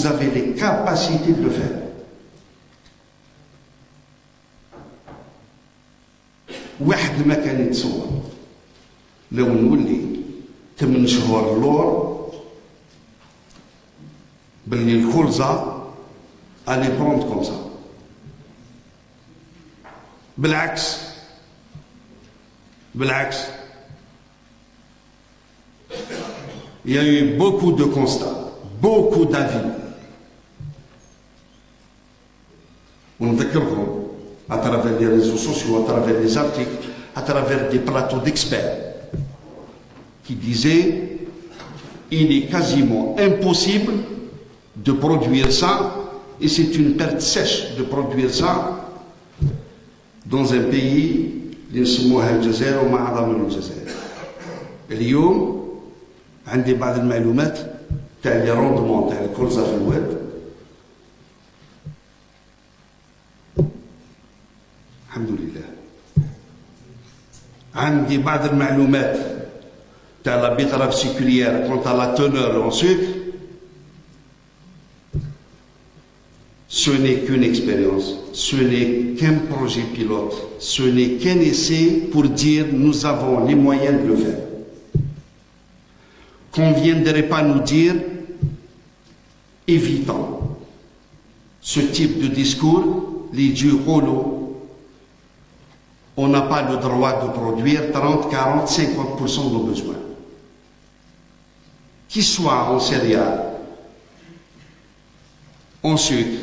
vous avez les capacités de le faire. واحد ما كان يتصور لو نولي 8 شهور اللور باللي الخلزة allait prendre comme ça. بالعكس il y a eu beaucoup de constats, beaucoup d'avis. ونذكركم à travers les réseaux sociaux, à travers les articles, à travers des plateaux d'experts qui disaient il est quasiment impossible de produire ça et c'est une perte sèche de produire ça dans un pays اللي نسموها الجزائر وما أعظم من الجزائر. اليوم عندي بعض المعلومات تاع لي روندمون تاع الكلزة في الواد. الحمد لله. عندي بعض المعلومات تاع لا بيتراف سيكوليير quant à la teneur en sucre. Ce n'est qu'une expérience, ce n'est qu'un projet pilote, ce n'est qu'un essai pour dire nous avons les moyens de le faire. Qu'on ne viendrait pas nous dire évitons ce type de discours, les dieux holo, on n'a pas le droit de produire 30, 40, 50% de nos besoins. Qu'ils soient en céréales, en sucre,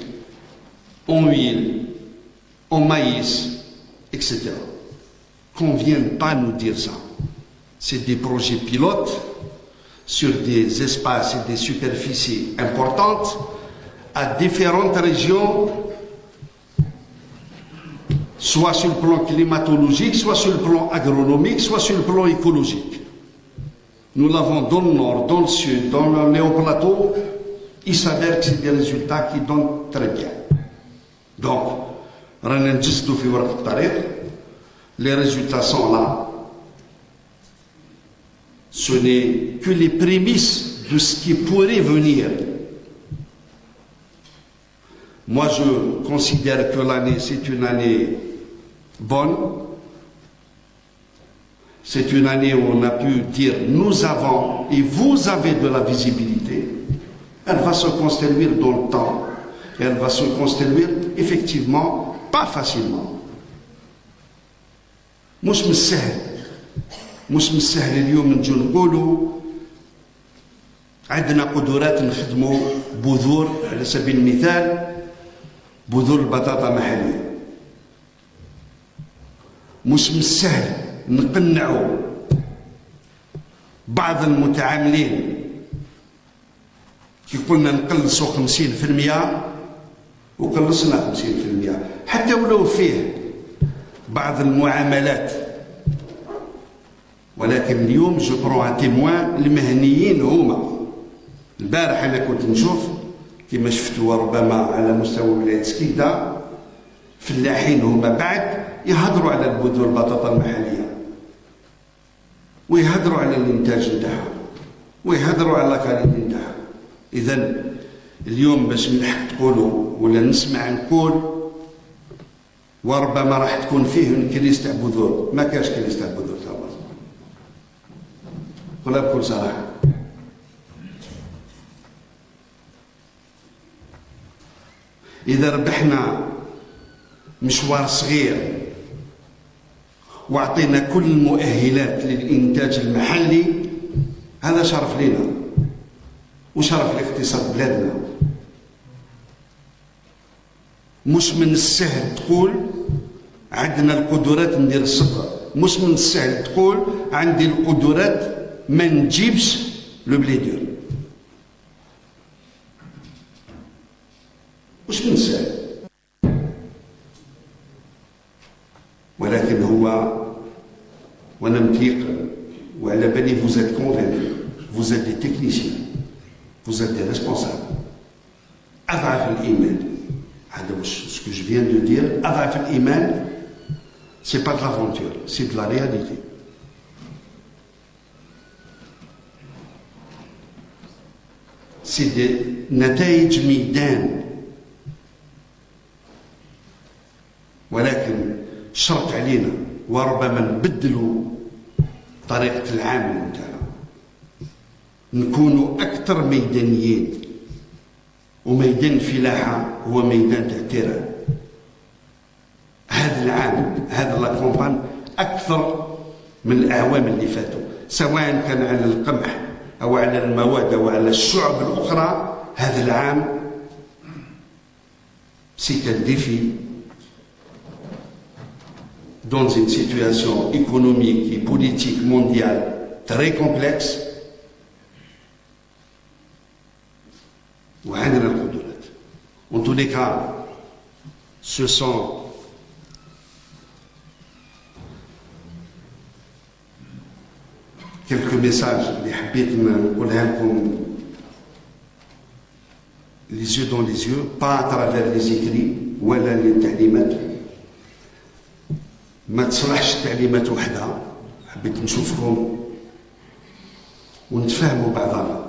en huile, en maïs, etc. Qu'on ne vienne pas nous dire ça. C'est des projets pilotes sur des espaces et des superficies importantes à différentes régions, soit sur le plan climatologique, soit sur le plan agronomique, soit sur le plan écologique. Nous l'avons dans le nord, dans le sud, dans le néoplateau. Il s'avère que c'est des résultats qui donnent très bien. Donc, les résultats sont là. Ce n'est que les prémices de ce qui pourrait venir. Moi, je considère que l'année, c'est une année bonne. C'est une année où on a pu dire nous avons et vous avez de la visibilité. Elle va se construire dans le temps. Elle va se construire effectivement pas facilement. مش من السهل اليوم نجو نقولوا عندنا قدرات نخدموا بذور على سبيل المثال بذور البطاطا محلية. مش من السهل نقنعوا بعض المتعاملين كي قلنا نقلصوا 50% وقلصنا 50% حتى ولو فيه بعض المعاملات. ولكن اليوم جو برون ان تيموان المهنيين هما. البارح انا كنت نشوف كما شفتوا ربما على مستوى ولايه سكيدا فلاحين هما بعد يهضروا على البذور البطاطا المحليه ويهضروا على الانتاج نتاعها ويهضروا على الكاليتي نتاعها. اذا اليوم باش نلحق تقولوا ولا نسمع نقول وربما راح تكون فيه كريس تاع بذور. ما كاش كريس تاع بذور تاع قولها بكل صراحه. اذا ربحنا مشوار صغير واعطينا كل المؤهلات للانتاج المحلي هذا شرف لنا وشرف لاقتصاد بلادنا. مش من السهل تقول عندنا القدرات ندير السكر. مش من السهل تقول عندي القدرات ما نجيبش لو بلي دور. مش من السهل. ولكن هو وانا متيقن وعلى بالي vous êtes convaincus, vous êtes des techniciens, vous êtes des responsables. أضعف الإيمان هذا ce que je viens de dire. أضعف الإيمان c'est pas de l'aventure, c'est de la réalité. سي نتائج ميدان، ولكن شرط علينا وربما نبدلوا طريقة العمل نتاعنا، نكونوا أكثر ميدانيين. وميدان الفلاحة هو ميدان تاع التيران. هذا العام هذا لاكومبان أكثر من الأعوام اللي فاتوا، سواء كان على القمح أو على المواد أو على الشعب الأخرى. هذا العام c'est un défi dans une situation économique et politique mondiale très complexe. وعندنا القدرات. En tous les cas, ce sont quelques messages اللي حبيت نقولها لكم les yeux dans les yeux, pas à travers les écrits ولا التعليمات. ما تصلحش التعليمات وحدها، حبيت نشوفكم ونتفاهموا بعضنا.